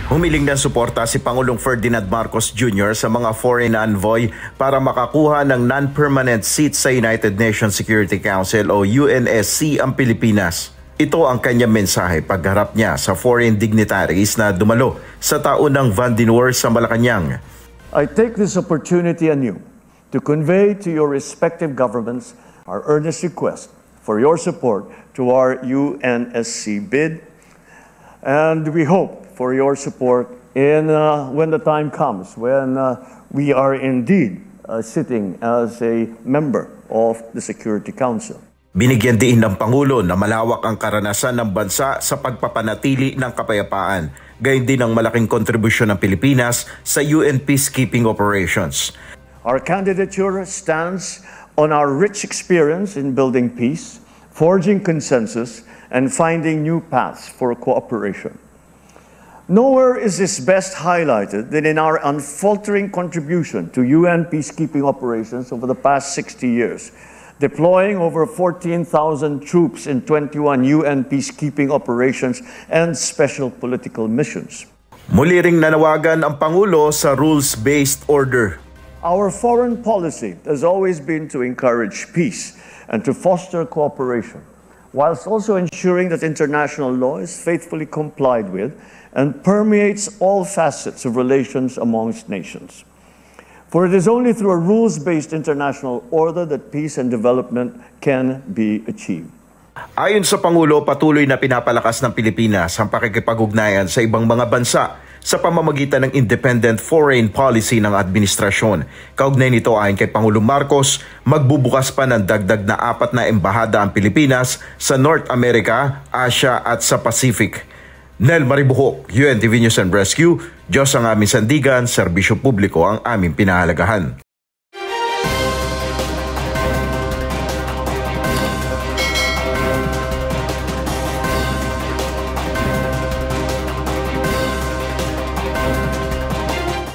Humiling ng suporta si Pangulong Ferdinand Marcos Jr. sa mga foreign envoy para makakuha ng non-permanent seat sa United Nations Security Council o UNSC ang Pilipinas. Ito ang kanyang mensahe pagharap niya sa foreign dignitaries na dumalo sa taunang Van-Din Wars sa Malacanang. I take this opportunity anew to convey to your respective governments our earnest request for your support to our UNSC bid, and we hope for your support in when the time comes, when we are indeed sitting as a member of the Security Council. Binigyan din ng Pangulo na malawak ang karanasan ng bansa sa pagpapanatili ng kapayapaan, gayon din ang malaking kontribusyon ng Pilipinas sa UN peacekeeping operations. Our candidature stands on our rich experience in building peace, forging consensus, and finding new paths for cooperation. Nowhere is this best highlighted than in our unfaltering contribution to UN peacekeeping operations over the past 60 years, deploying over 14,000 troops in 21 UN peacekeeping operations and special political missions. Muli ring nanawagan ang Pangulo sa rules-based order. Our foreign policy has always been to encourage peace and to foster cooperation, whilst also ensuring that international law is faithfully complied with and permeates all facets of relations amongst nations. For it is only through a rules-based international order that peace and development can be achieved. Ayon sa Pangulo, patuloy na pinapalakas ng Pilipinas ang pakikipag-ugnayan sa ibang mga bansa sa pamamagitan ng independent foreign policy ng administrasyon. Kaugnay nito, ayon kay Pangulong Marcos, magbubukas pa ng dagdag na 4 na embahada ang Pilipinas sa North America, Asia at sa Pacific. Nel Maribuhok, UNTV News and Rescue, Diyos ang aming sandigan, serbisyo publiko ang aming pinahalagahan.